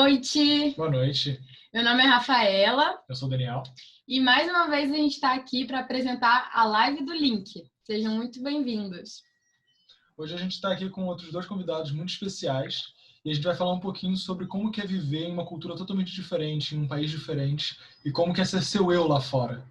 noite! Boa noite. Meu nome é Rafaela. Eu sou o Daniel. E mais uma vez a gente está aqui para apresentar a live do Link. Sejam muito bem-vindos. Hoje a gente está aqui com outros dois convidados muito especiais e a gente vai falar um pouquinho sobre como que é viver em uma cultura totalmente diferente, em um país diferente e como que é ser seu eu lá fora.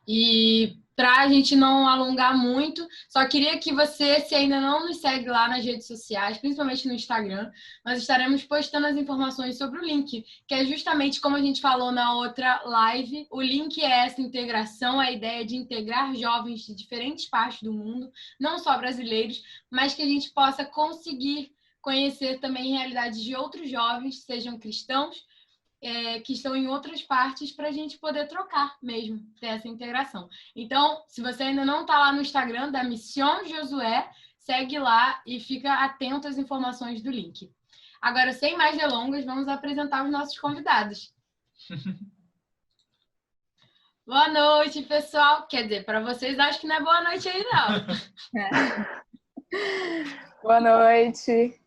E para a gente não alongar muito, só queria que você, se ainda não nos segue lá nas redes sociais, principalmente no Instagram, nós estaremos postando as informações sobre o Link, que é justamente como a gente falou na outra live, o Link é essa integração, a ideia de integrar jovens de diferentes partes do mundo, não só brasileiros, mas que a gente possa conseguir conhecer também realidades de outros jovens, sejam cristãos, que estão em outras partes, para a gente poder trocar mesmo, ter essa integração. Então, se você ainda não está lá no Instagram da Mission Josué, segue lá e fica atento às informações do link. Agora, sem mais delongas, vamos apresentar os nossos convidados. Boa noite, pessoal. Quer dizer, para vocês, acho que não é boa noite aí, não. Boa noite.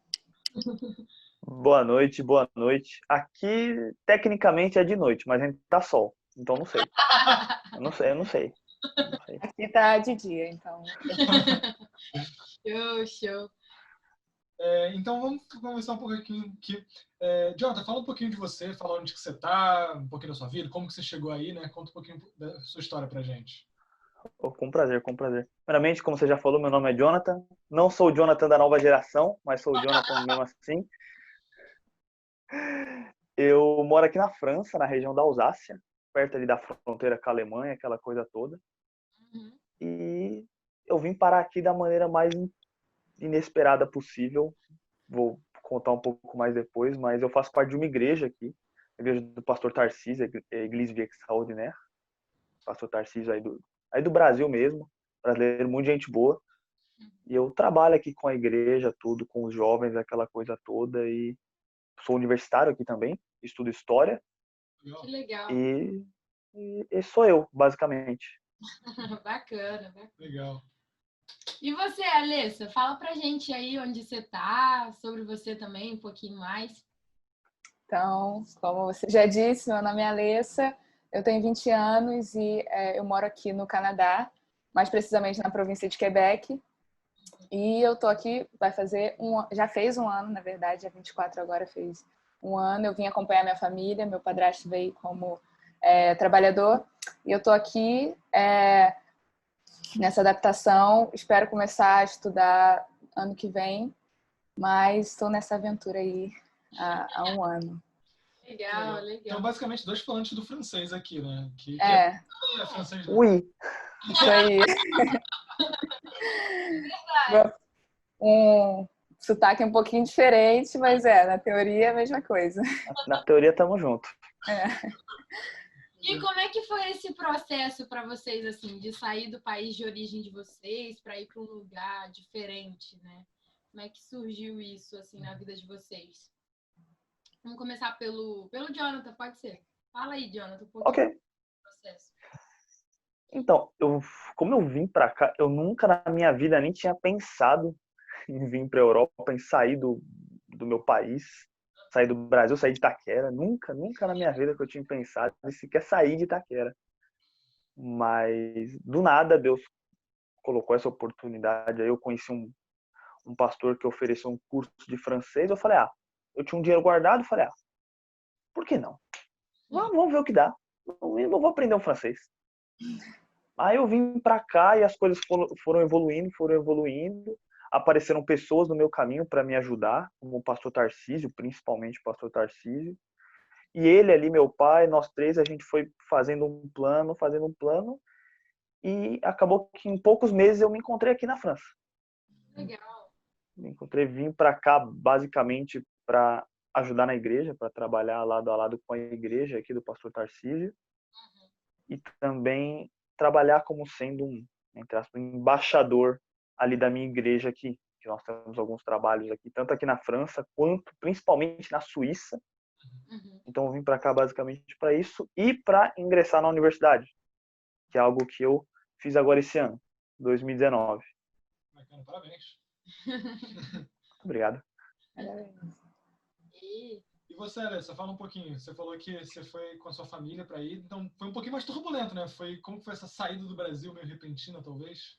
Boa noite, boa noite. Aqui, tecnicamente, é de noite, mas a gente tá sol, então não sei. Eu não sei. Aqui tá de dia, então. Show. Então vamos começar um pouquinho aqui. Jonathan, fala um pouquinho de você, fala onde que você está, um pouquinho da sua vida, como que você chegou aí, né? Conta um pouquinho da sua história pra gente. Com prazer, com prazer. Primeiramente, como você já falou, meu nome é Jonathan. Não sou o Jonathan da nova geração, mas sou o Jonathan mesmo assim. Eu moro aqui na França, na região da Alsácia, perto ali da fronteira com a Alemanha, aquela coisa toda. Uhum. E eu vim parar aqui da maneira mais inesperada possível. Vou contar um pouco mais depois, mas eu faço parte de uma igreja aqui, a igreja do pastor Tarcísio, a Église Vie Extraordinaire. Pastor Tarcísio aí do Brasil mesmo, brasileiro, muita gente boa. E eu trabalho aqui com a igreja, tudo, com os jovens, aquela coisa toda. E sou universitário aqui também, estudo história. Que legal. E sou eu, basicamente. Bacana. Legal. E você, Alessa, fala pra gente aí onde você tá, sobre você também, um pouquinho mais. Então, como você já disse, meu nome é Alessa, eu tenho 20 anos e eu moro aqui no Canadá, mais precisamente na província de Quebec. E eu tô aqui, já fez um ano, na verdade, dia 24 agora fez um ano. Eu vim acompanhar minha família, meu padrasto veio como trabalhador. E eu tô aqui nessa adaptação. Espero começar a estudar ano que vem, mas estou nessa aventura aí há um ano. Legal. Então, basicamente, dois falantes do francês aqui, né? Que É francês, né? Ui! isso aí. Um sotaque um pouquinho diferente, mas na teoria é a mesma coisa. Na teoria, tamo junto. E como é que foi esse processo para vocês, assim, de sair do país de origem de vocês para ir para um lugar diferente, né? Como é que surgiu isso, assim, na vida de vocês? Vamos começar pelo Jonathan, pode ser? Fala aí, Jonathan, um pouquinho Ok. do processo. Então, como eu vim pra cá, eu nunca na minha vida nem tinha pensado em vir pra Europa, em sair do meu país, sair do Brasil, sair de Itaquera. Nunca na minha vida que eu tinha pensado em sequer sair de Itaquera. Mas, do nada, Deus colocou essa oportunidade. Aí eu conheci um pastor que ofereceu um curso de francês. Eu falei, eu tinha um dinheiro guardado. Eu falei, por que não? Vamos ver o que dá. Eu vou aprender um francês. Aí eu vim pra cá e as coisas foram evoluindo. Apareceram pessoas no meu caminho para me ajudar, como o pastor Tarcísio, principalmente o pastor Tarcísio. E ele ali, meu pai, nós três, a gente foi fazendo um plano. E acabou que em poucos meses eu me encontrei aqui na França. Legal. Vim para cá basicamente para ajudar na igreja, para trabalhar lado a lado com a igreja aqui do pastor Tarcísio. E também trabalhar como sendo entre aspas, um embaixador ali da minha igreja aqui, que nós temos alguns trabalhos aqui, tanto aqui na França, quanto principalmente na Suíça. Então eu vim para cá basicamente para isso e para ingressar na universidade, que é algo que eu fiz agora esse ano, 2019. Bacana, parabéns. Obrigado. E você, Alessa, fala um pouquinho. Você falou que você foi com a sua família para ir, então foi um pouquinho mais turbulento, né? Como foi essa saída do Brasil, meio repentina, talvez?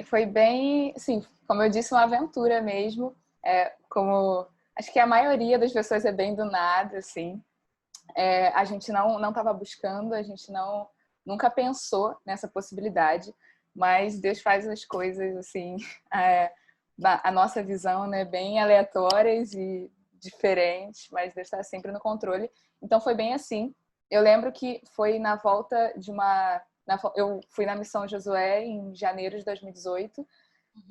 Foi bem, assim, como eu disse, uma aventura mesmo. Como acho que a maioria das pessoas é bem do nada, assim. A gente não estava buscando, a gente nunca pensou nessa possibilidade, mas Deus faz as coisas assim, a nossa visão, né, bem aleatórias e diferentes, mas Deus está sempre no controle. Então foi bem assim. Eu lembro que foi na volta de eu fui na Missão Josué em janeiro de 2018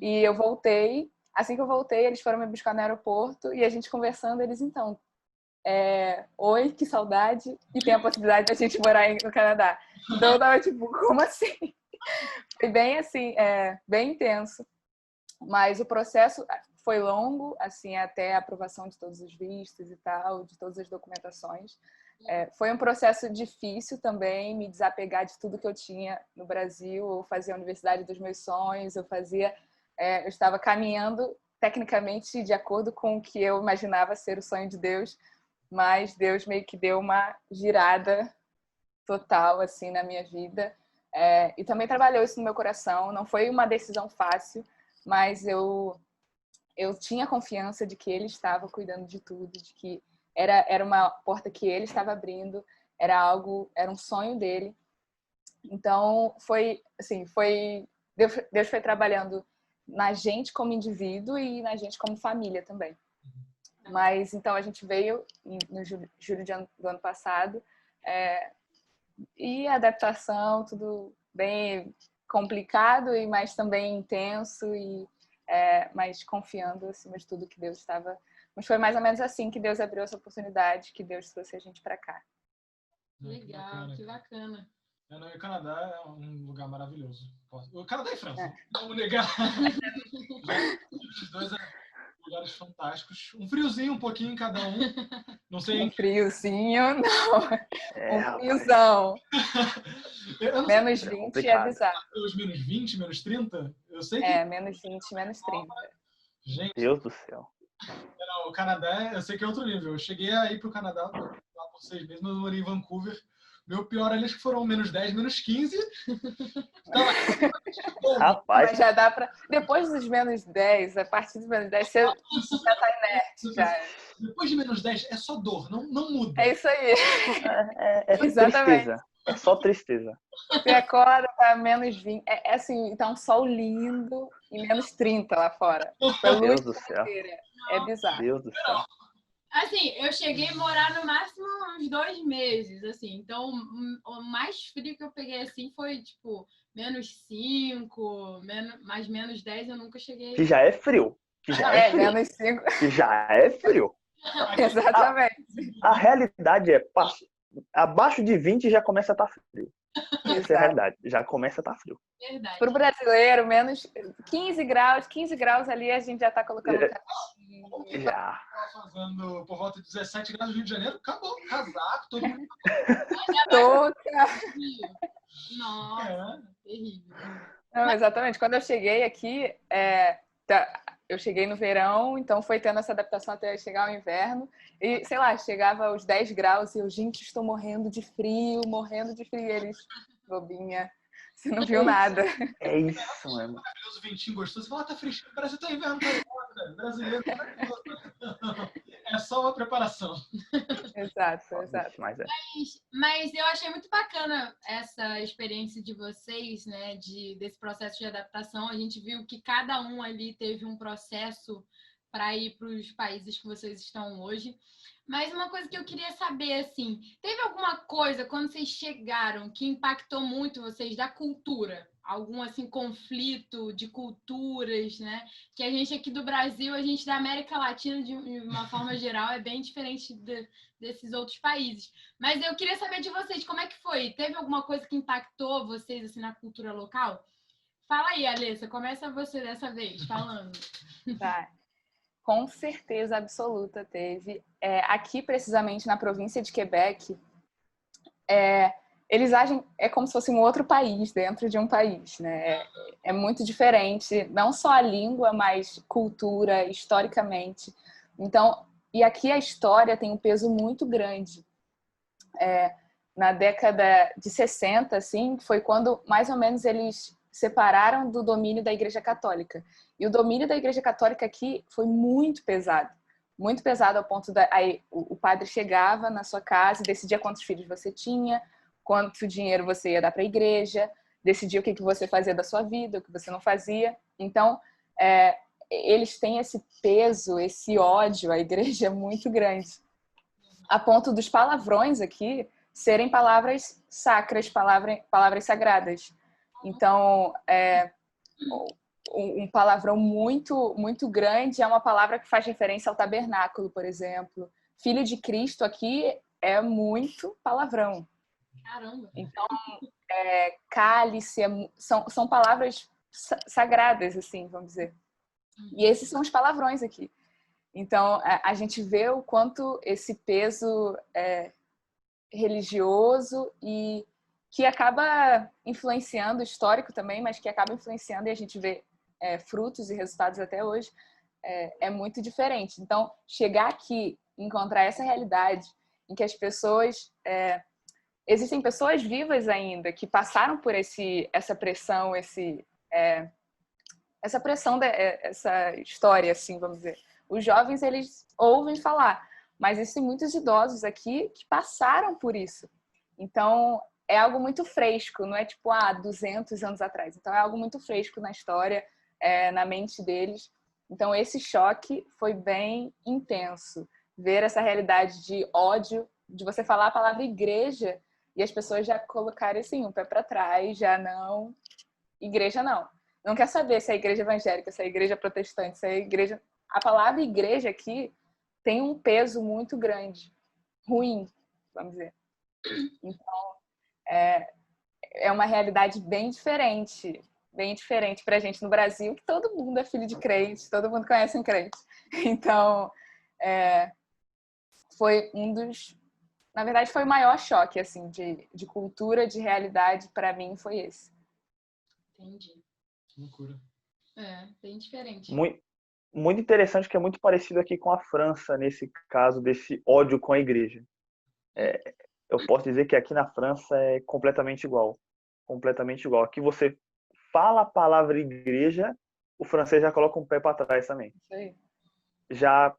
e eu voltei. Assim que eu voltei, eles foram me buscar no aeroporto e a gente conversando, eles então, oi, que saudade, e tem a possibilidade de a gente morar no Canadá. Então eu tava tipo, como assim? Foi bem assim, bem intenso. Mas o processo foi longo, assim, até a aprovação de todos os vistos e tal, de todas as documentações. Foi um processo difícil também, me desapegar de tudo que eu tinha no Brasil. Eu fazia a universidade dos meus sonhos, eu estava caminhando tecnicamente de acordo com o que eu imaginava ser o sonho de Deus, mas Deus meio que deu uma girada total assim na minha vida, e também trabalhou isso no meu coração. Não foi uma decisão fácil, mas eu tinha confiança de que Ele estava cuidando de tudo, de que era uma porta que Ele estava abrindo, era um sonho dele. Então Deus foi trabalhando na gente como indivíduo e na gente como família também. Mas então a gente veio no julho do ano passado, e a adaptação, tudo bem complicado, mas também intenso, mas confiando acima de tudo que Deus estava. Mas foi mais ou menos assim que Deus abriu essa oportunidade, que Deus trouxe a gente para cá. Legal, que bacana. Não, e o Canadá é um lugar maravilhoso. O Canadá e França, não vamos negar. Os dois lugares fantásticos. Um friozinho um pouquinho em cada um. Não sei. Um friozinho, não. Um friozão. Menos 20 é bizarro. Os menos 20, menos 30? Eu sei que. Menos 20, menos 30. Gente. Deus do céu. Não, o Canadá, eu sei que é outro nível. Eu cheguei a ir pro Canadá lá por 6 meses, mas eu morei em Vancouver. Meu pior ali, acho que foram menos 10, menos 15. Rapaz. Mas já dá pra. Depois dos menos 10, a partir dos menos 10, você já tá inerte. Já. Depois de menos 10, é só dor, não muda. É isso aí. Exatamente. Tristeza. É só tristeza. Você acorda, tá menos 20. Assim, tá um sol lindo e menos 30 lá fora. Meu Deus do céu. É bizarro. Deus do céu. Assim, eu cheguei a morar no máximo uns 2 meses, assim. Então, o mais frio que eu peguei, assim, foi, tipo, menos 5, mais menos 10 eu nunca cheguei. Que já é frio. Que já é frio. Menos 5. Que já é frio. Exatamente. A realidade é, abaixo de 20 já começa a estar frio. Essa é a realidade. Já começa a estar frio. Verdade. Para o brasileiro, menos 15 graus ali, a gente já está colocando já. Fazendo por volta de 17 graus no Rio de Janeiro, acabou. Casaco, todo mundo. Touca. Nossa, terrível. Não, exatamente. Quando eu cheguei aqui, eu cheguei no verão, então foi tendo essa adaptação até chegar ao inverno. E, sei lá, chegava aos 10 graus e eu, gente, estou morrendo de frio. E eles, bobinha, você não viu nada. É isso, mano. Maravilhoso, ventinho gostoso. Você fala, tá fresquinho, parece que tá inverno, cara. Brasileiro. É só uma preparação. Exato. Mas eu achei muito bacana essa experiência de vocês, né, desse processo de adaptação. A gente viu que cada um ali teve um processo para ir para os países que vocês estão hoje. Mas uma coisa que eu queria saber, assim, teve alguma coisa quando vocês chegaram que impactou muito vocês da cultura? Algum, assim, conflito de culturas, né? Que a gente aqui do Brasil, a gente da América Latina, de uma forma geral, é bem diferente desses outros países. Mas eu queria saber de vocês, como é que foi? Teve alguma coisa que impactou vocês, assim, na cultura local? Fala aí, Alessa, começa você dessa vez, falando. Tá. Com certeza absoluta teve. Aqui, precisamente, na província de Quebec, eles agem como se fosse um outro país dentro de um país, né? É muito diferente, não só a língua, mas cultura, historicamente. Então, E aqui a história tem um peso muito grande. Na década de 60, assim, foi quando mais ou menos eles separaram do domínio da Igreja Católica. E o domínio da Igreja Católica aqui foi muito pesado ao ponto aí o padre chegava na sua casa e decidia quantos filhos você tinha, quanto dinheiro você ia dar para a igreja, decidia o que você fazia da sua vida, o que você não fazia. Então, eles têm esse peso, esse ódio à igreja muito grande, a ponto dos palavrões aqui serem palavras sacras, palavras sagradas. Então, um palavrão muito, muito grande é uma palavra que faz referência ao tabernáculo, por exemplo. Filho de Cristo aqui é muito palavrão. Caramba! Então, cálice, são palavras sagradas, assim, vamos dizer. E esses são os palavrões aqui. Então, a gente vê o quanto esse peso religioso e que acaba influenciando, histórico também, mas que acaba influenciando, e a gente vê frutos e resultados até hoje, é muito diferente. Então, chegar aqui, encontrar essa realidade em que as pessoas... existem pessoas vivas ainda que passaram por essa pressão, essa pressão, essa história, assim, vamos dizer. Os jovens, eles ouvem falar, mas existem muitos idosos aqui que passaram por isso. Então, é algo muito fresco, não é tipo, 200 anos atrás. Então, é algo muito fresco na história, na mente deles. Então, esse choque foi bem intenso. Ver essa realidade de ódio, de você falar a palavra igreja e as pessoas já colocarem, assim, um pé para trás, já não... Igreja não. Não quer saber se é igreja evangélica, se é igreja protestante, se é igreja... A palavra igreja aqui tem um peso muito grande, ruim, vamos dizer. Então, é uma realidade bem diferente para a gente no Brasil, que todo mundo é filho de crente, todo mundo conhece um crente. Então, foi na verdade, foi o maior choque, assim, de cultura, de realidade, para mim, foi esse. Entendi. Que loucura. Bem diferente. Muito interessante, que é muito parecido aqui com a França, nesse caso desse ódio com a igreja. Eu posso dizer que aqui na França é completamente igual. Completamente igual. Aqui você fala a palavra igreja, o francês já coloca um pé para trás também. Sim. Já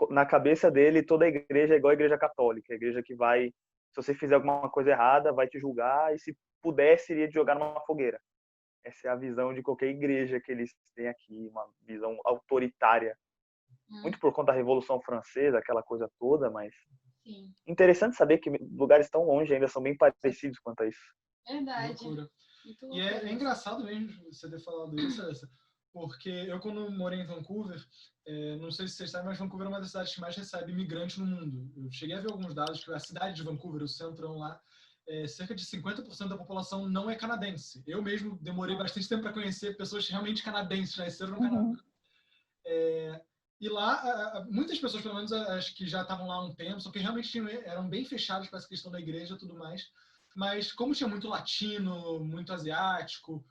na cabeça dele, toda igreja é igual a igreja católica. A igreja que vai, se você fizer alguma coisa errada, vai te julgar e, se pudesse, iria te jogar numa fogueira. Essa é a visão de qualquer igreja que eles têm aqui, uma visão autoritária. Muito por conta da Revolução Francesa, aquela coisa toda, mas... Sim. Interessante saber que lugares tão longe ainda são bem parecidos quanto a isso. Verdade. Loucura. E é engraçado mesmo você ter falado isso, Alessa, porque eu, quando morei em Vancouver, não sei se vocês sabem, mas Vancouver é uma das cidades que mais recebe imigrante no mundo. Eu cheguei a ver alguns dados que a cidade de Vancouver, o centrão lá, cerca de 50% da população não é canadense. Eu mesmo demorei bastante tempo para conhecer pessoas realmente canadenses, nasceram no Canadá. E lá, muitas pessoas, pelo menos as que já estavam lá há um tempo, só que realmente eram bem fechadas para essa questão da igreja e tudo mais. Mas como tinha muito latino, muito asiático,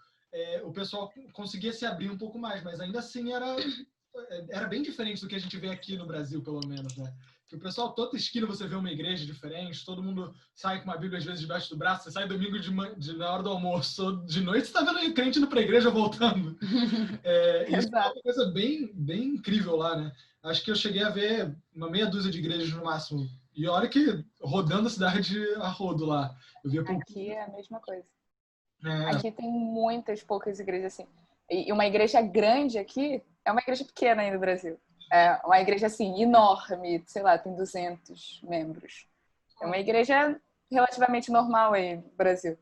o pessoal conseguia se abrir um pouco mais, mas ainda assim era bem diferente do que a gente vê aqui no Brasil, pelo menos, né? Que o pessoal, toda esquina você vê uma igreja diferente, todo mundo sai com uma Bíblia às vezes debaixo do braço, você sai domingo na hora do almoço, de noite você tá vendo crente indo pra igreja voltando. Isso é uma coisa bem, bem incrível lá, né? Acho que eu cheguei a ver uma meia dúzia de igrejas no máximo. E olha que rodando a cidade a rodo lá. Eu via Aqui é a mesma coisa. Aqui tem muitas poucas igrejas assim. E uma igreja grande aqui é uma igreja pequena aí no Brasil. É uma igreja assim enorme, sei lá, tem 200 membros. É uma igreja relativamente normal aí no Brasil.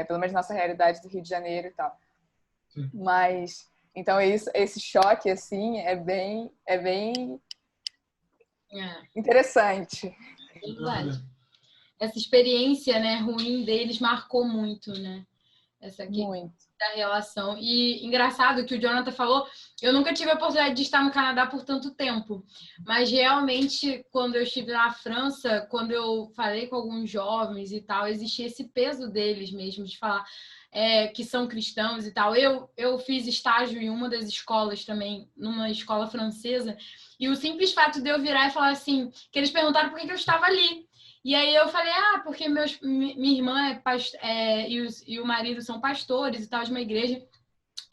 Pelo menos nossa realidade do Rio de Janeiro e tal. Sim. Mas então esse choque assim é bem interessante. Verdade. Essa experiência, né, ruim deles marcou muito, né? Essa aqui da relação. E engraçado que o Jonathan falou, eu nunca tive a oportunidade de estar no Canadá por tanto tempo, mas realmente quando eu estive na França, quando eu falei com alguns jovens e tal, existia esse peso deles mesmo de falar, que são cristãos e tal. Eu fiz estágio em uma das escolas também, numa escola francesa, e o simples fato de eu virar e falar assim, que eles perguntaram por que eu estava ali. E aí eu falei, porque minha irmã e o marido são pastores e tal, de uma igreja.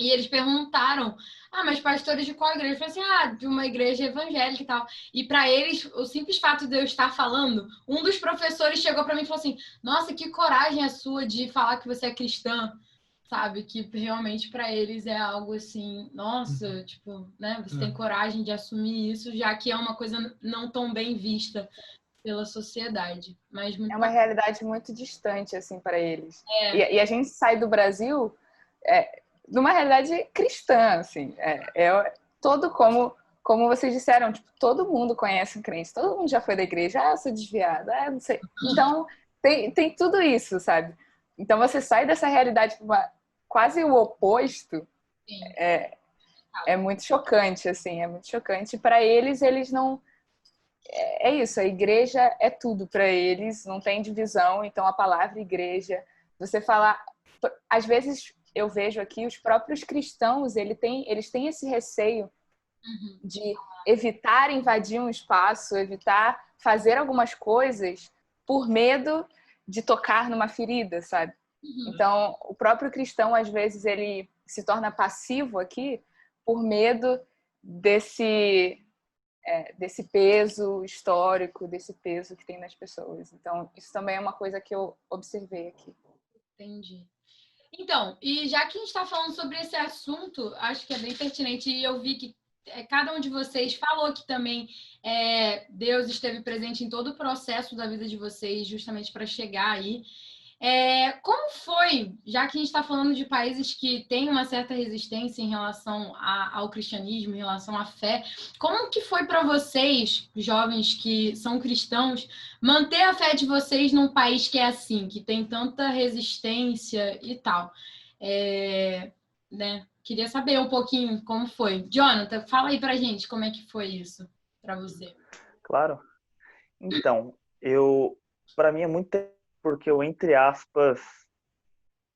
E eles perguntaram, mas pastores de qual igreja? Eu falei assim, de uma igreja evangélica e tal. E para eles, o simples fato de eu estar falando, um dos professores chegou para mim e falou assim, nossa, que coragem a sua de falar que você é cristã, sabe? Que realmente para eles é algo assim, nossa, tipo, né? Você tem coragem de assumir isso, já que é uma coisa não tão bem vista pela sociedade. Mas muito É uma realidade muito distante, assim, para eles. É. E a gente sai do Brasil numa realidade cristã, assim. Todo como vocês disseram, tipo, todo mundo conhece um crente, todo mundo já foi da igreja, eu sou desviada, não sei. Então, tem tudo isso, sabe? Então, você sai dessa realidade quase o oposto. Sim. É muito chocante, assim, é muito chocante. Para eles não... É isso, a igreja é tudo para eles, não tem divisão, então a palavra igreja, você falar... Às vezes eu vejo aqui os próprios cristãos, eles têm esse receio de evitar invadir um espaço, evitar fazer algumas coisas por medo de tocar numa ferida, sabe? Então, o próprio cristão, às vezes, ele se torna passivo aqui por medo desse peso histórico, desse peso que tem nas pessoas. Então, isso também é uma coisa que eu observei aqui. Entendi. Então, e já que a gente está falando sobre esse assunto, acho que é bem pertinente, e eu vi que cada um de vocês falou que também Deus esteve presente em todo o processo da vida de vocês, justamente para chegar aí. Como foi, já que a gente está falando de países que têm uma certa resistência em relação ao cristianismo, em relação à fé, como que foi para vocês, jovens que são cristãos, manter a fé de vocês num país que é assim, que tem tanta resistência e tal? Né? Queria saber um pouquinho como foi. Jonathan, fala aí pra gente como é que foi isso para você. Claro. Então, para mim é muito porque eu, entre aspas,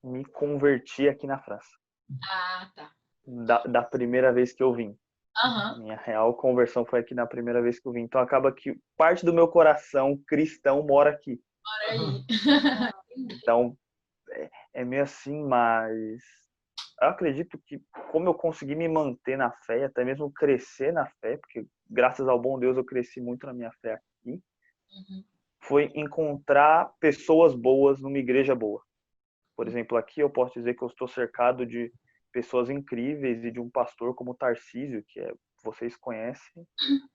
me converti aqui na França. Tá. Da primeira vez que eu vim. Uhum. Minha real conversão foi aqui na primeira vez que eu vim. Então acaba que parte do meu coração cristão mora aqui. Mora aí. Então é meio assim, mas eu acredito que como eu consegui me manter na fé, até mesmo crescer na fé, porque graças ao bom Deus eu cresci muito na minha fé aqui, foi encontrar pessoas boas numa igreja boa. Por exemplo, aqui eu posso dizer que eu estou cercado de pessoas incríveis e de um pastor como Tarcísio, que vocês conhecem.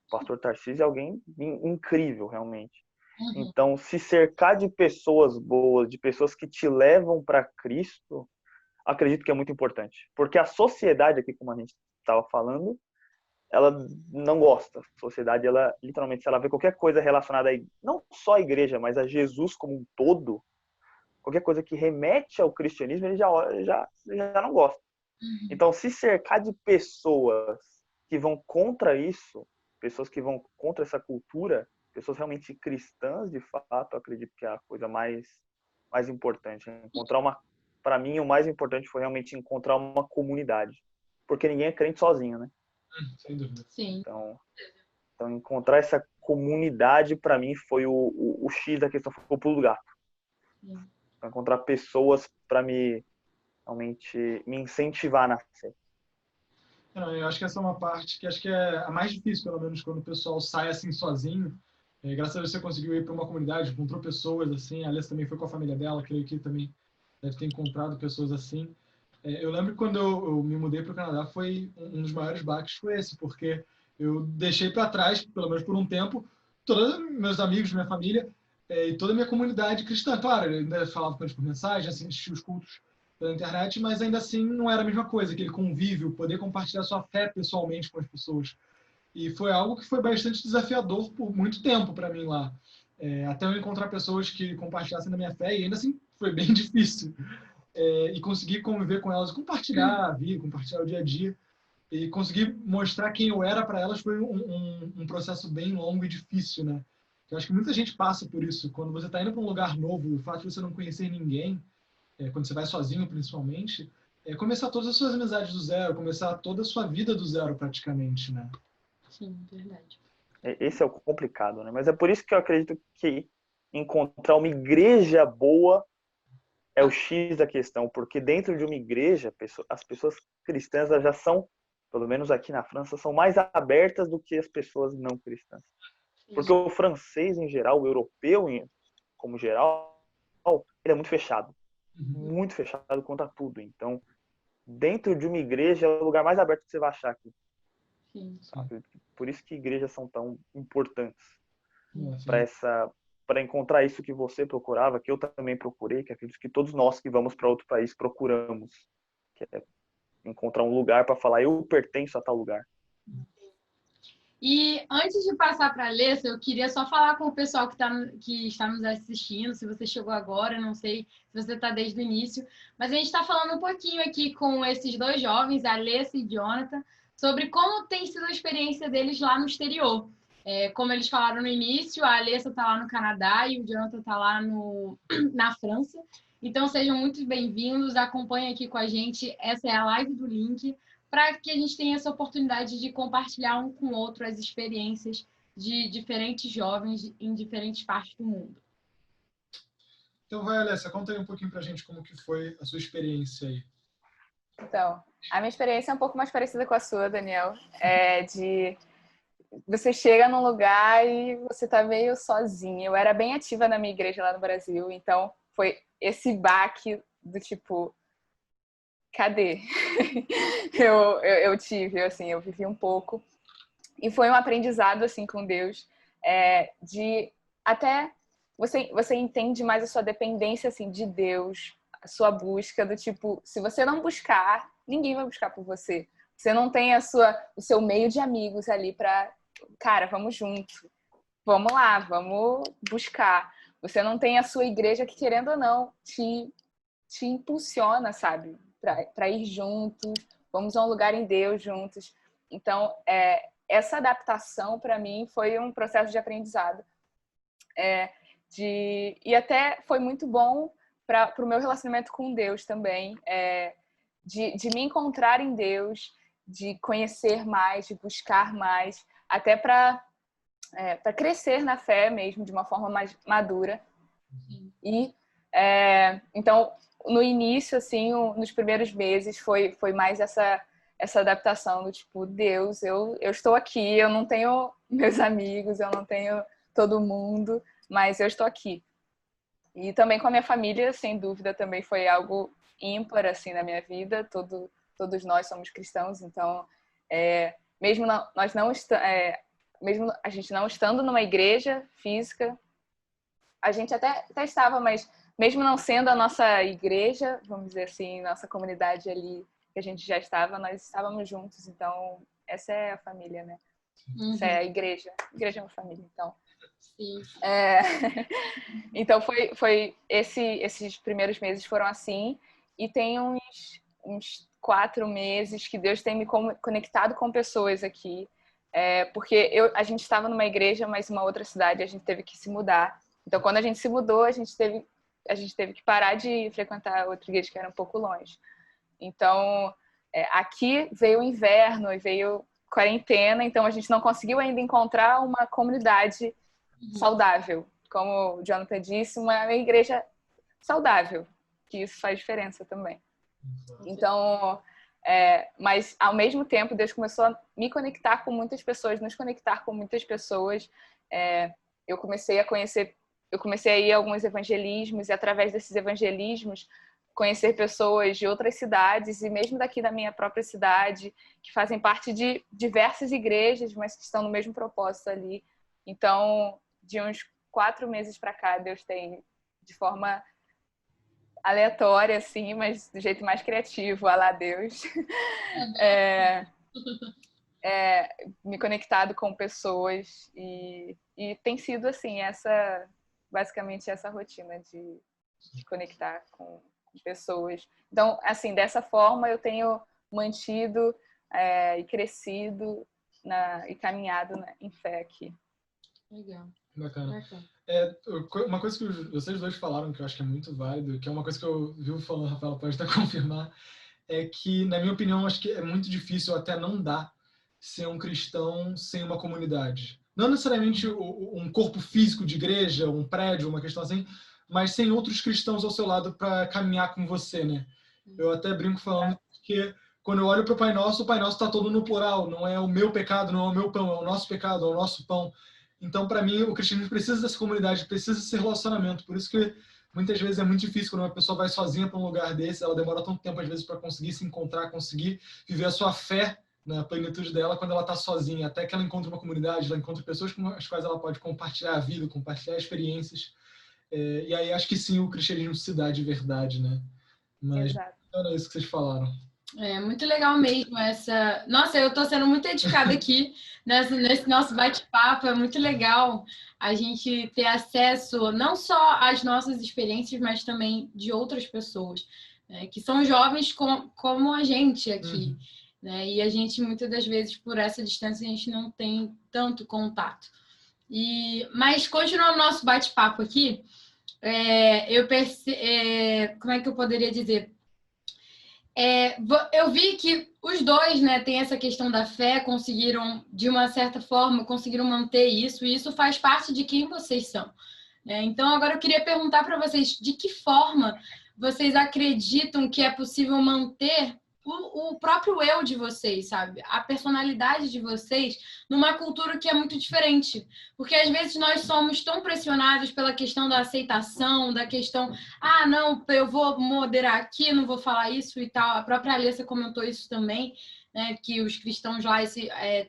O pastor Tarcísio é alguém incrível, realmente. Então, se cercar de pessoas boas, de pessoas que te levam para Cristo, acredito que é muito importante. Porque a sociedade aqui, como a gente estava falando, ela não gosta. A sociedade, ela literalmente, se ela vê qualquer coisa relacionada não só à igreja, mas a Jesus como um todo, qualquer coisa que remete ao cristianismo, ele já não gosta. Então, se cercar de pessoas que vão contra isso, pessoas que vão contra essa cultura, pessoas realmente cristãs, de fato, eu acredito que é a coisa mais importante. Para mim, o mais importante foi realmente encontrar uma comunidade. Porque ninguém é crente sozinho, né? Sem dúvida. Sim. Então encontrar essa comunidade, para mim, foi o X da questão, foi o pulo do gato. Para encontrar pessoas para realmente me incentivar na fé. Eu acho que essa é uma parte que acho que é a mais difícil, pelo menos, quando o pessoal sai assim sozinho. Graças a Deus você conseguiu ir para uma comunidade, encontrou pessoas assim. A Alessa também foi com a família dela, creio que também deve ter encontrado pessoas assim. Eu lembro que quando eu me mudei para o Canadá, foi um dos maiores baques foi esse, porque eu deixei para trás, pelo menos por um tempo, todos meus amigos, minha família e toda a minha comunidade cristã. Claro, eu ainda falava com eles por mensagem, assistia os cultos pela internet, mas ainda assim não era a mesma coisa, aquele convívio, poder compartilhar sua fé pessoalmente com as pessoas. E foi algo que foi bastante desafiador por muito tempo para mim lá. Até eu encontrar pessoas que compartilhassem da minha fé, e ainda assim foi bem difícil. E conseguir conviver com elas, compartilhar a vida, compartilhar o dia a dia, e conseguir mostrar quem eu era para elas foi um processo bem longo e difícil, né? Eu acho que muita gente passa por isso. Quando você está indo para um lugar novo, o fato de você não conhecer ninguém, quando você vai sozinho principalmente, é começar todas as suas amizades do zero, começar toda a sua vida do zero praticamente, né? Sim, verdade. Esse é o complicado, né? Mas é por isso que eu acredito que encontrar uma igreja boa é o X da questão, porque dentro de uma igreja, as pessoas cristãs elas já são, pelo menos aqui na França, são mais abertas do que as pessoas não cristãs. Porque o francês, em geral, o europeu, como geral, ele é muito fechado quanto a tudo. Então, dentro de uma igreja é o lugar mais aberto que você vai achar aqui. Sim. Por isso que igrejas são tão importantes Sim. para encontrar isso que você procurava, que eu também procurei, que acredito que todos nós que vamos para outro país procuramos, que é encontrar um lugar para falar eu pertenço a tal lugar. E antes de passar para a Alessa, eu queria só falar com o pessoal que está nos assistindo, se você chegou agora, não sei se você está desde o início, mas a gente está falando um pouquinho aqui com esses dois jovens, a Alessa e Jonathan, sobre como tem sido a experiência deles lá no exterior. Como eles falaram no início, a Alessa está lá no Canadá e o Jonathan está lá na França. Então, sejam muito bem-vindos, acompanhem aqui com a gente, essa é a live do Link, para que a gente tenha essa oportunidade de compartilhar um com o outro as experiências de diferentes jovens em diferentes partes do mundo. Então vai, Alessia, conta aí um pouquinho pra gente como que foi a sua experiência aí. Então, a minha experiência é um pouco mais parecida com a sua, Daniel. Você chega num lugar e você tá meio sozinha. Eu era bem ativa na minha igreja lá no Brasil, então foi esse baque do tipo, cadê? eu tive, assim, eu vivi um pouco. E foi um aprendizado, assim, com Deus, de até você entende mais a sua dependência, assim, de Deus, a sua busca do tipo, se você não buscar, ninguém vai buscar por você. Você não tem o seu meio de amigos ali para, cara, vamos junto, vamos lá, vamos buscar. Você não tem a sua igreja que, querendo ou não, te impulsiona, sabe? Para ir juntos, vamos a um lugar em Deus juntos. Então, essa adaptação, para mim, foi um processo de aprendizado. E até foi muito bom para o meu relacionamento com Deus também, de me encontrar em Deus, de conhecer mais, de buscar mais, até para crescer na fé mesmo, de uma forma mais madura. E então, no início, assim, nos primeiros meses, foi mais essa adaptação do tipo, Deus, eu estou aqui, eu não tenho meus amigos, eu não tenho todo mundo, mas eu estou aqui. E também com a minha família, sem dúvida, também foi algo ímpar, assim, na minha vida. Todos nós somos cristãos, então, mesmo mesmo a gente não estando numa igreja física, a gente até estava, mas mesmo não sendo a nossa igreja, vamos dizer assim, nossa comunidade ali que a gente já estava, nós estávamos juntos. Então, essa é a família, né? Uhum. Essa é a igreja. A igreja é uma família, então. Sim. Então, esses primeiros meses foram assim. E tem uns 4 meses que Deus tem me conectado com pessoas aqui. Porque a gente estava numa igreja, mas em uma outra cidade, a gente teve que se mudar. Então, quando a gente se mudou, a gente teve que parar de frequentar outra igreja que era um pouco longe. Então, aqui veio o inverno e veio quarentena, então a gente não conseguiu ainda encontrar uma comunidade saudável. Como o Jonathan disse, uma igreja saudável, que isso faz diferença também. Então, mas ao mesmo tempo, Deus começou a me conectar com muitas pessoas, nos conectar com muitas pessoas. Eu comecei a ir a alguns evangelismos, e através desses evangelismos, conhecer pessoas de outras cidades e mesmo daqui da minha própria cidade, que fazem parte de diversas igrejas, mas que estão no mesmo propósito ali. Então, de uns 4 meses para cá, Deus tem, de forma aleatória, assim, mas do jeito mais criativo, a lá Deus, me conectado com pessoas e tem sido, assim, basicamente essa rotina de conectar com pessoas. Então, assim, dessa forma eu tenho mantido e crescido e caminhado em fé aqui. Legal. Bacana. Uma coisa que vocês dois falaram, que eu acho que é muito válido, que é uma coisa que eu vi falando, o Rafael pode até confirmar, é que, na minha opinião, acho que é muito difícil, até não dá, ser um cristão sem uma comunidade. Não necessariamente um corpo físico de igreja, um prédio, uma questão assim, mas sem outros cristãos ao seu lado para caminhar com você, né? Eu até brinco falando que quando eu olho para o Pai Nosso está todo no plural, não é o meu pecado, não é o meu pão, é o nosso pecado, é o nosso pão. Então, para mim, o cristianismo precisa dessa comunidade, precisa desse relacionamento. Por isso que muitas vezes é muito difícil quando uma pessoa vai sozinha para um lugar desse, ela demora tanto tempo, às vezes, para conseguir se encontrar, conseguir viver a sua fé na plenitude dela quando ela está sozinha, até que ela encontre uma comunidade, ela encontre pessoas com as quais ela pode compartilhar a vida, compartilhar experiências. E aí acho que sim, o cristianismo se dá de verdade, né? Mas Exato. era isso que vocês falaram. É muito legal mesmo essa. Nossa, eu estou sendo muito dedicada aqui nesse nosso bate-papo. É muito legal a gente ter acesso não só às nossas experiências, mas também de outras pessoas, né, que são jovens como a gente aqui. Né? E a gente, muitas das vezes, por essa distância, a gente não tem tanto contato. Mas, continuando o nosso bate-papo aqui, como é que eu poderia dizer? Eu vi que os dois, né, têm essa questão da fé, conseguiram, de uma certa forma, conseguiram manter isso, e isso faz parte de quem vocês são. Né? Então, agora eu queria perguntar para vocês, de que forma vocês acreditam que é possível manter o próprio eu de vocês, sabe? A personalidade de vocês numa cultura que é muito diferente. Porque às vezes nós somos tão pressionados pela questão da aceitação, da questão, não, eu vou moderar aqui, não vou falar isso e tal. A própria Alessa comentou isso também, né, que os cristãos lá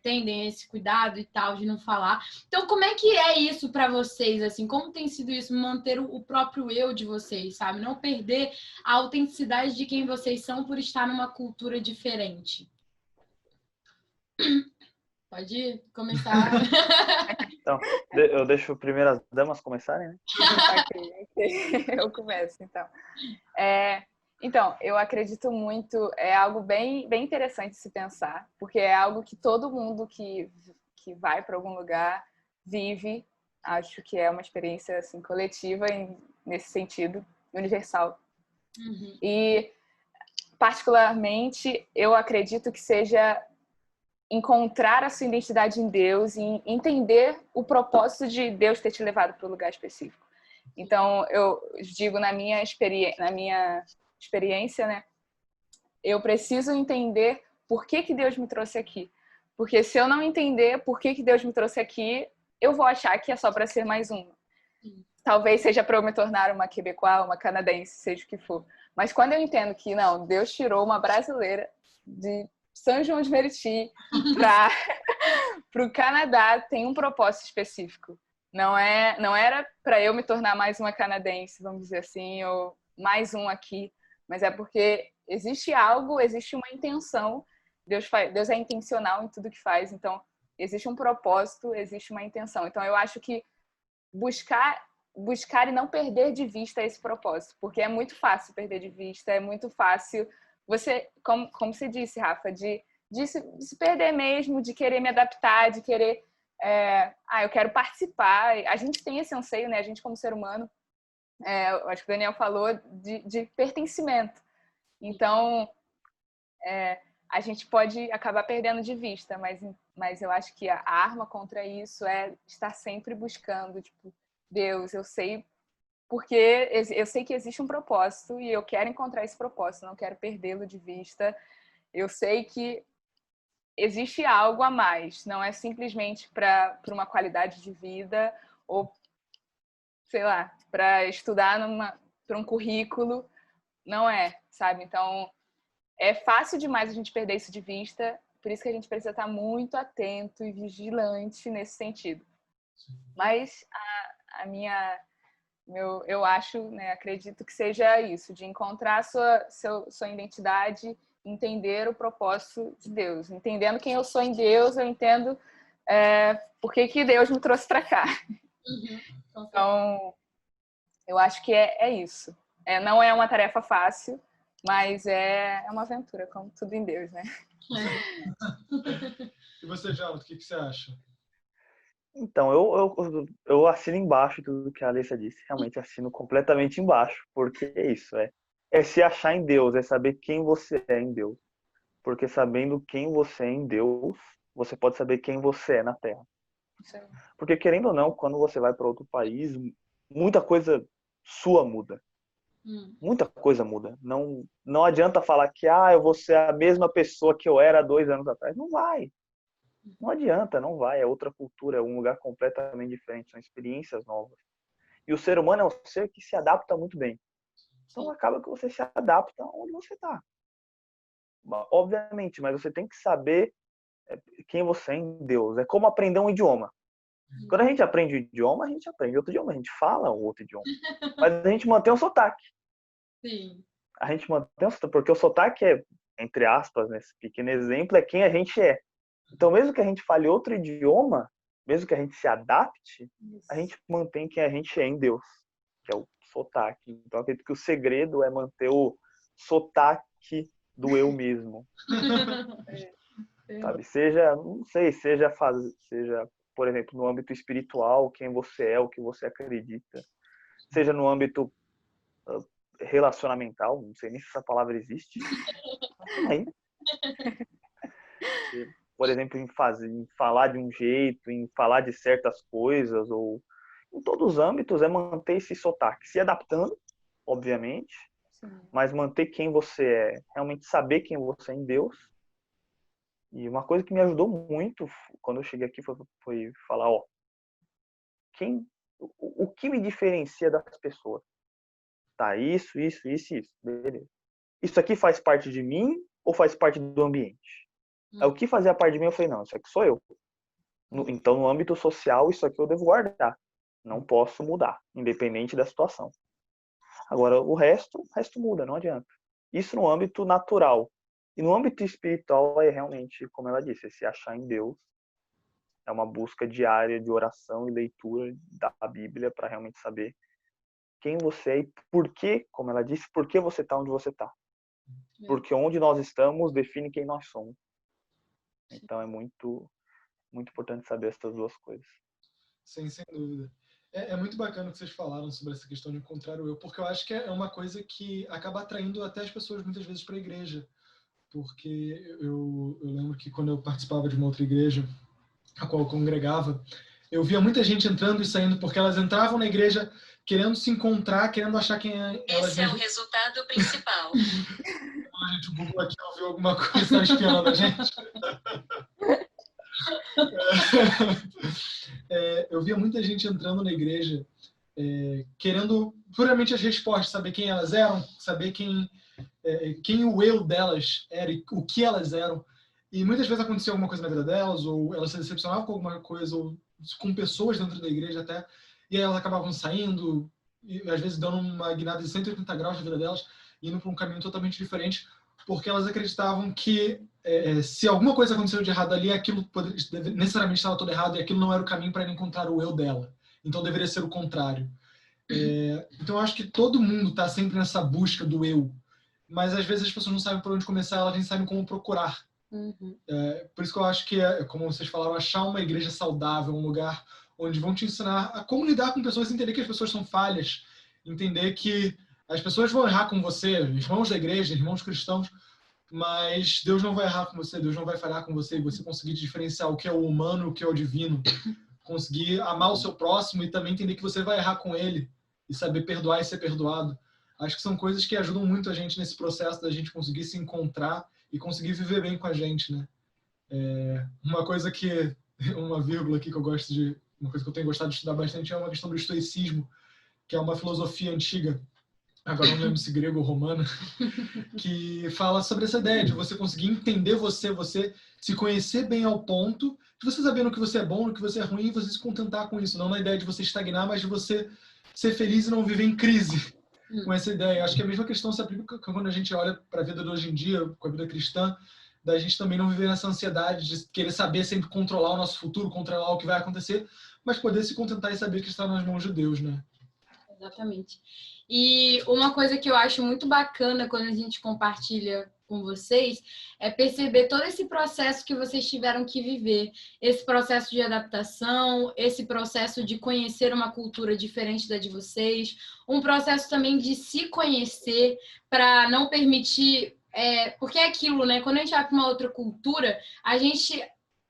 tendem a esse cuidado e tal, de não falar. Então, como é que é isso para vocês? Assim, como tem sido isso, manter o próprio eu de vocês, sabe? Não perder a autenticidade de quem vocês são por estar numa cultura diferente. Pode começar. Então, eu deixo primeiro as damas começarem, né? Eu começo, então. Então, eu acredito muito, é algo bem, bem interessante se pensar, porque é algo que todo mundo que vai para algum lugar vive. Acho que é uma experiência assim, coletiva nesse sentido, universal. Uhum. E, particularmente, eu acredito que seja encontrar a sua identidade em Deus e entender o propósito de Deus ter te levado para um lugar específico. Então, eu digo na minha experiência, né? Eu preciso entender por que Deus me trouxe aqui. Porque se eu não entender por que Deus me trouxe aqui, eu vou achar que é só para ser mais uma. Talvez seja para eu me tornar uma quebecois, uma canadense, seja o que for. Mas quando eu entendo que, não, Deus tirou uma brasileira de São João de Meriti para o Canadá, tem um propósito específico. Não era para eu me tornar mais uma canadense, vamos dizer assim, ou mais um aqui, mas é porque existe algo, existe uma intenção. Deus é intencional em tudo que faz, então existe um propósito, existe uma intenção. Então eu acho que buscar e não perder de vista esse propósito, porque é muito fácil perder de vista, é muito fácil você, como você disse, Rafa, de se perder mesmo, de querer me adaptar, de querer eu quero participar. A gente tem esse anseio, né? A gente como ser humano, eu acho que o Daniel falou de pertencimento. Então, a gente pode acabar perdendo de vista, mas eu acho que a arma contra isso é estar sempre buscando, tipo, Deus, eu sei que existe um propósito e eu quero encontrar esse propósito, não quero perdê-lo de vista. Eu sei que existe algo a mais, não é simplesmente para uma qualidade de vida ou, sei lá, para estudar para um currículo, não é, sabe? Então, é fácil demais a gente perder isso de vista, por isso que a gente precisa estar muito atento e vigilante nesse sentido. Mas eu acho, né, acredito que seja isso, de encontrar sua identidade, entender o propósito de Deus. Entendendo quem eu sou em Deus, eu entendo por que Deus me trouxe para cá. Uhum. Então, eu acho que é isso. Não é uma tarefa fácil, mas é uma aventura, como tudo em Deus, né? E você, Jalo, o que você acha? Então, eu assino embaixo tudo que a Alessa disse. Realmente assino completamente embaixo. Porque é isso, é se achar em Deus, é saber quem você é em Deus. Porque sabendo quem você é em Deus, você pode saber quem você é na Terra. Sim. Porque, querendo ou não, quando você vai para outro país, muita coisa sua muda. Muita coisa muda. Não adianta falar que eu vou ser a mesma pessoa que eu era há 2 anos atrás. Não vai. Não adianta, não vai. É outra cultura, é um lugar completamente diferente. São experiências novas. E o ser humano é um ser que se adapta muito bem. Então acaba que você se adapta onde você está. Obviamente, mas você tem que saber quem você é em Deus. É como aprender um idioma. Quando a gente aprende um idioma, a gente aprende outro idioma. A gente fala um outro idioma. Mas a gente mantém o sotaque. Sim. A gente mantém o sotaque, porque o sotaque é, entre aspas, nesse pequeno exemplo, é quem a gente é. Então, mesmo que a gente fale outro idioma, mesmo que a gente se adapte, a gente mantém quem a gente é em Deus, que é o sotaque. Então, acredito que o segredo é manter o sotaque do eu mesmo. Sabe? Seja, não sei, seja, por exemplo, no âmbito espiritual, quem você é, o que você acredita. Seja no âmbito relacionamental, não sei nem se essa palavra existe. Aí, por exemplo, em falar de um jeito, em falar de certas coisas, ou em todos os âmbitos, é manter esse sotaque, se adaptando, obviamente, mas manter quem você é, realmente saber quem você é em Deus. E uma coisa que me ajudou muito quando eu cheguei aqui foi falar, o que me diferencia das pessoas? Tá, isso, beleza. Isso aqui faz parte de mim ou faz parte do ambiente? O que fazia parte de mim, eu falei, não, isso aqui sou eu. Então, no âmbito social, isso aqui eu devo guardar. Não posso mudar, independente da situação. Agora, o resto muda, não adianta. Isso no âmbito natural. E no âmbito espiritual, é realmente, como ela disse, se achar em Deus. É uma busca diária de oração e leitura da Bíblia para realmente saber quem você é e por que, como ela disse, por que você está onde você está. Porque onde nós estamos define quem nós somos. Então é muito, muito importante saber essas duas coisas. Sim, sem dúvida. É muito bacana o que vocês falaram sobre essa questão de encontrar o eu, porque eu acho que é uma coisa que acaba atraindo até as pessoas muitas vezes para a igreja. Porque eu lembro que quando eu participava de uma outra igreja, a qual eu congregava, eu via muita gente entrando e saindo, porque elas entravam na igreja querendo se encontrar, querendo achar quem elas... Esse é o resultado principal. Gente, o Google aqui ouviu alguma coisa, está espiando a gente. Eu via muita gente entrando na igreja querendo puramente as respostas, saber quem elas eram, saber quem o eu delas era e o que elas eram. E muitas vezes acontecia alguma coisa na vida delas, ou elas se decepcionavam com alguma coisa, ou com pessoas dentro da igreja até, e aí elas acabavam saindo, e às vezes dando uma guinada de 180 graus na vida delas, indo para um caminho totalmente diferente, porque elas acreditavam que se alguma coisa aconteceu de errado ali, aquilo necessariamente estava todo errado, e aquilo não era o caminho para encontrar o eu dela. Então deveria ser o contrário. Então eu acho que todo mundo está sempre nessa busca do eu, mas às vezes as pessoas não sabem por onde começar, elas nem sabem como procurar. Por isso que eu acho que, como vocês falaram, achar uma igreja saudável, um lugar onde vão te ensinar a como lidar com pessoas, entender que as pessoas são falhas, entender que as pessoas vão errar com você, irmãos da igreja, irmãos cristãos, mas Deus não vai errar com você, Deus não vai falhar com você, e você conseguir diferenciar o que é o humano e o que é o divino, conseguir amar o seu próximo e também entender que você vai errar com ele e saber perdoar e ser perdoado. Acho que são coisas que ajudam muito a gente nesse processo da gente conseguir se encontrar e conseguir viver bem com a gente, né? Uma coisa que, uma vírgula aqui que eu gosto de, uma coisa que eu tenho gostado de estudar bastante é uma questão do estoicismo, que é uma filosofia antiga, agora não lembro se grego ou romana, que fala sobre essa ideia de você conseguir entender você se conhecer bem ao ponto de você saber no que você é bom, no que você é ruim, e você se contentar com isso. Não na ideia de você estagnar, mas de você ser feliz e não viver em crise com essa ideia. Acho que a mesma questão se aplica quando a gente olha para a vida de hoje em dia, com a vida cristã, da gente também não viver nessa ansiedade de querer saber sempre controlar o nosso futuro, controlar o que vai acontecer, mas poder se contentar e saber que está nas mãos de Deus, né? Exatamente. E uma coisa que eu acho muito bacana quando a gente compartilha com vocês é perceber todo esse processo que vocês tiveram que viver, esse processo de adaptação, esse processo de conhecer uma cultura diferente da de vocês, um processo também de se conhecer para não permitir, porque é aquilo, né? Quando a gente vai para uma outra cultura, a gente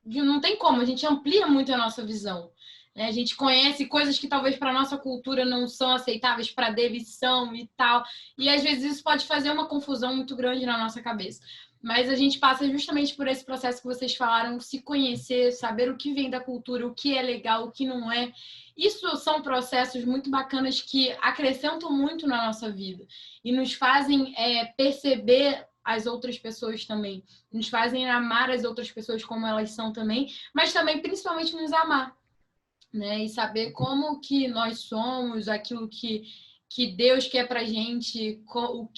não tem como, a gente amplia muito a nossa visão. Né? A gente conhece coisas que talvez para a nossa cultura não são aceitáveis, para deles são e tal. E às vezes isso pode fazer uma confusão muito grande na nossa cabeça. Mas a gente passa justamente por esse processo que vocês falaram, se conhecer, saber o que vem da cultura, o que é legal, o que não é. Isso são processos muito bacanas que acrescentam muito na nossa vida e nos fazem perceber as outras pessoas também, nos fazem amar as outras pessoas como elas são também, mas também principalmente nos amar. Né? E saber como que nós somos, aquilo que Deus quer pra gente, qual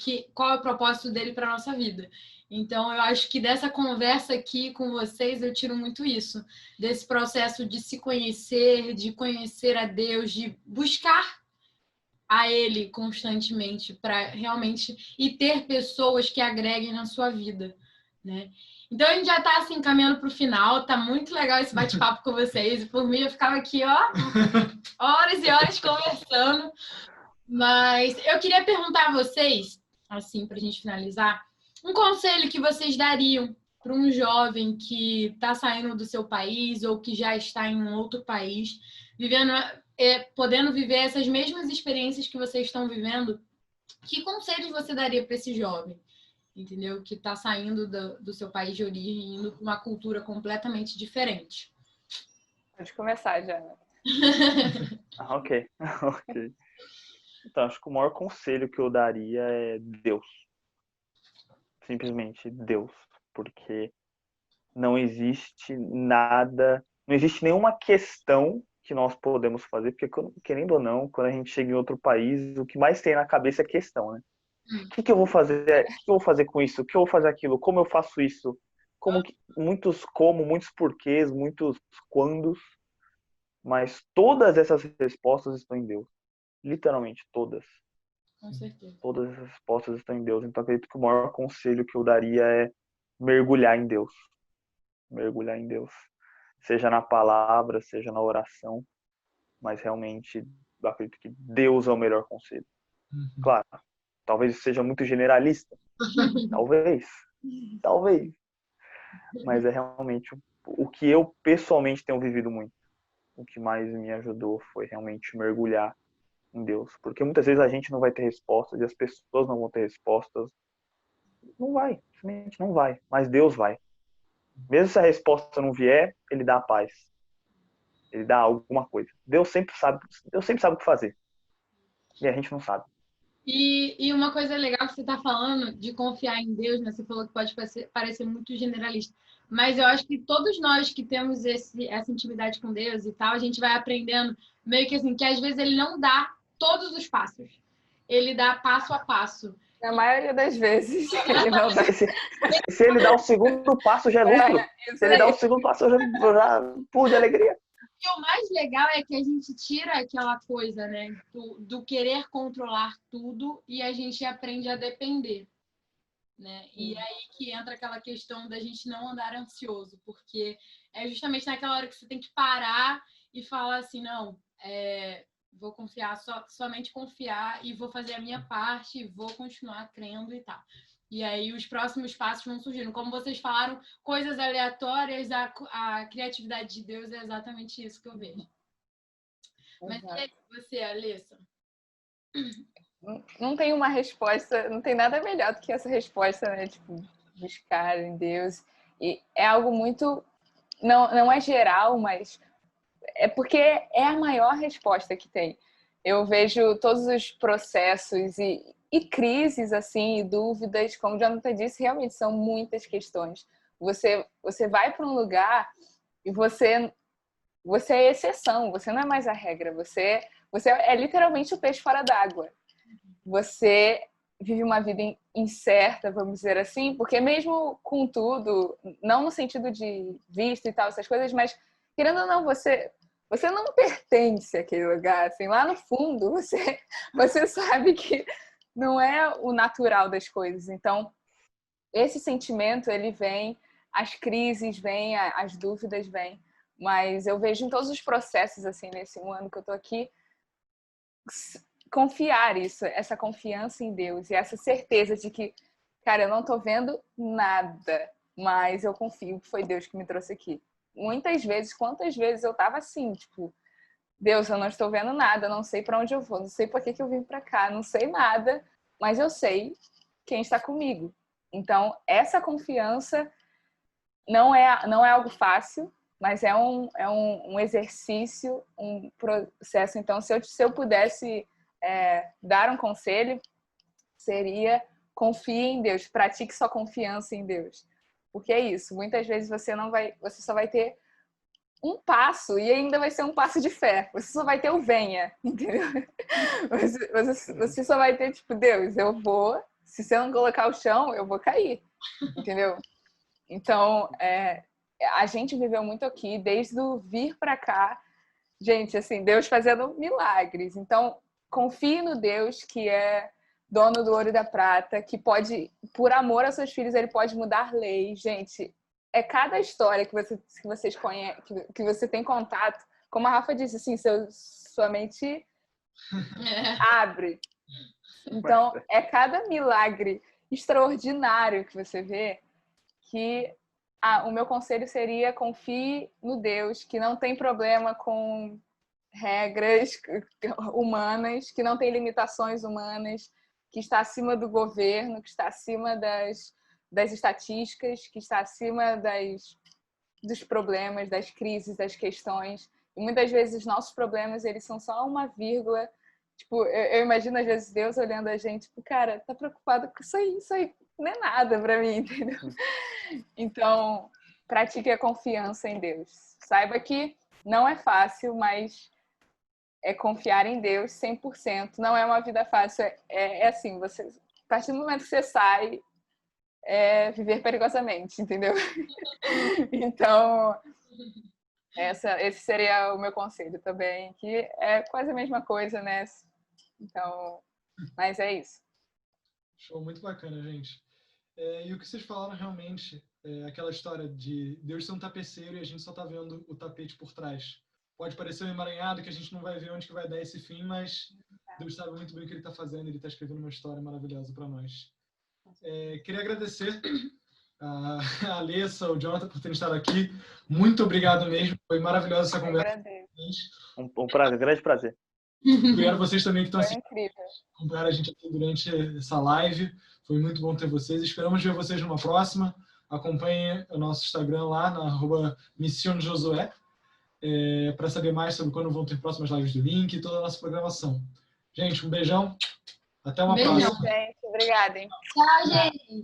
é o propósito dele para nossa vida. Então, eu acho que dessa conversa aqui com vocês, eu tiro muito isso, desse processo de se conhecer, de conhecer a Deus, de buscar a Ele constantemente, para realmente, e ter pessoas que agreguem na sua vida, né? Então, a gente já está assim, caminhando para o final. Tá muito legal esse bate-papo com vocês. E por mim, eu ficava aqui, ó, horas e horas conversando. Mas eu queria perguntar a vocês, assim, para a gente finalizar, um conselho que vocês dariam para um jovem que está saindo do seu país ou que já está em um outro país, podendo viver essas mesmas experiências que vocês estão vivendo. Que conselhos você daria para esse jovem? Entendeu? Que está saindo do seu país de origem, indo para uma cultura completamente diferente. Pode começar, Jana. Ok. Então, acho que o maior conselho que eu daria é Deus. Simplesmente Deus. Porque não existe nada, não existe nenhuma questão que nós podemos fazer, porque, querendo ou não, quando a gente chega em outro país, o que mais tem na cabeça é questão, né? O que eu vou fazer? O que eu vou fazer com isso? O que eu vou fazer aquilo? Como eu faço isso? Muitos porquês, muitos quandos, mas todas essas respostas estão em Deus. Literalmente todas. Com certeza. Todas essas respostas estão em Deus. Então acredito que o maior conselho que eu daria é mergulhar em Deus. Mergulhar em Deus. Seja na palavra, seja na oração, mas realmente eu acredito que Deus é o melhor conselho. Claro. Talvez seja muito generalista. Talvez. Mas é realmente o que eu pessoalmente tenho vivido muito. O que mais me ajudou foi realmente mergulhar em Deus. Porque muitas vezes a gente não vai ter respostas e as pessoas não vão ter respostas. Não vai. Simplesmente não vai. Mas Deus vai. Mesmo se a resposta não vier, Ele dá a paz. Ele dá alguma coisa. Deus sempre sabe o que fazer. E a gente não sabe. E uma coisa legal que você está falando de confiar em Deus, né? Você falou que pode parecer muito generalista, mas eu acho que todos nós que temos essa intimidade com Deus e tal, a gente vai aprendendo meio que assim, que às vezes ele não dá todos os passos, ele dá passo a passo. Na maioria das vezes, ele não dá. Se ele dá o segundo passo, já é lucro. Se ele dá o segundo passo, eu já pulo de alegria. E o mais legal é que a gente tira aquela coisa, né, do querer controlar tudo e a gente aprende a depender, né? E aí que entra aquela questão da gente não andar ansioso, porque é justamente naquela hora que você tem que parar e falar assim, não, vou confiar, somente confiar e vou fazer a minha parte, vou continuar crendo e tal. E aí os próximos passos vão surgindo. Como vocês falaram, coisas aleatórias, a criatividade de Deus é exatamente isso que eu vejo. Mas e aí, você, Alessa? Não tem uma resposta, não tem nada melhor do que essa resposta, né? Tipo, buscar em Deus. E é algo muito... Não é geral, mas é porque é a maior resposta que tem. Eu vejo todos os processos e crises, assim, e dúvidas, como o Jonathan disse, realmente são muitas questões. Você vai para um lugar e você é exceção, você não é mais a regra, você é literalmente o peixe fora d'água. Você vive uma vida incerta, vamos dizer assim, porque mesmo com tudo, não no sentido de visto e tal, essas coisas, mas querendo ou não, você não pertence àquele lugar, assim, lá no fundo, você sabe que não é o natural das coisas. Então, esse sentimento, ele vem, as crises vêm, as dúvidas vêm, mas eu vejo em todos os processos, assim, nesse um ano que eu tô aqui, confiar isso, essa confiança em Deus e essa certeza de que, cara, eu não tô vendo nada, mas eu confio que foi Deus que me trouxe aqui. Muitas vezes, quantas vezes eu tava assim, tipo, Deus, eu não estou vendo nada, não sei para onde eu vou, não sei por que eu vim para cá, não sei nada, mas eu sei quem está comigo. Então, essa confiança não é algo fácil, mas é um exercício, um processo. Então, se eu pudesse dar um conselho, seria confie em Deus, pratique sua confiança em Deus. Porque é isso, muitas vezes você só vai ter um passo e ainda vai ser um passo de fé. Você só vai ter o venha, entendeu? Você só vai ter, tipo, Deus, eu vou, se você não colocar o chão, eu vou cair, entendeu? Então, a gente viveu muito aqui, desde o vir para cá, gente, assim, Deus fazendo milagres. Então, confie no Deus que é dono do ouro e da prata, que pode, por amor aos seus filhos, ele pode mudar leis. Gente, é cada história que vocês conhecem, que você tem contato, como a Rafa disse, assim, sua mente abre. Então, é cada milagre extraordinário que você vê que o meu conselho seria confie no Deus, que não tem problema com regras humanas, que não tem limitações humanas, que está acima do governo, que está acima das estatísticas, que está acima dos problemas, das crises, das questões. E muitas vezes os nossos problemas, eles são só uma vírgula. Tipo, eu imagino às vezes Deus olhando a gente, tipo, cara, tá preocupado com isso aí não é nada pra mim, entendeu? Então, pratique a confiança em Deus. Saiba que não é fácil, mas é confiar em Deus 100%. Não é uma vida fácil. É assim, você, a partir do momento que você sai, é viver perigosamente, entendeu? Então, esse seria o meu conselho também, que é quase a mesma coisa, né? Então, mas é isso. Show, muito bacana, gente. E o que vocês falaram realmente, aquela história de Deus ser um tapeceiro e a gente só tá vendo o tapete por trás. Pode parecer um emaranhado que a gente não vai ver onde que vai dar esse fim, mas Deus sabe muito bem o que ele está fazendo, ele está escrevendo uma história maravilhosa para nós. Queria agradecer a Alessa, o Jonathan, por terem estado aqui. Muito obrigado mesmo, foi maravilhosa essa conversa. Um prazer, grande prazer. Obrigado a vocês também que estão acompanhando a gente aqui durante essa live. Foi muito bom ter vocês. Esperamos ver vocês numa próxima. Acompanhe o nosso Instagram lá, na @missionojosué, para saber mais sobre quando vão ter próximas lives do Link e toda a nossa programação. Gente, um beijão. Até uma próxima. Gente, obrigada, hein? Tchau, gente.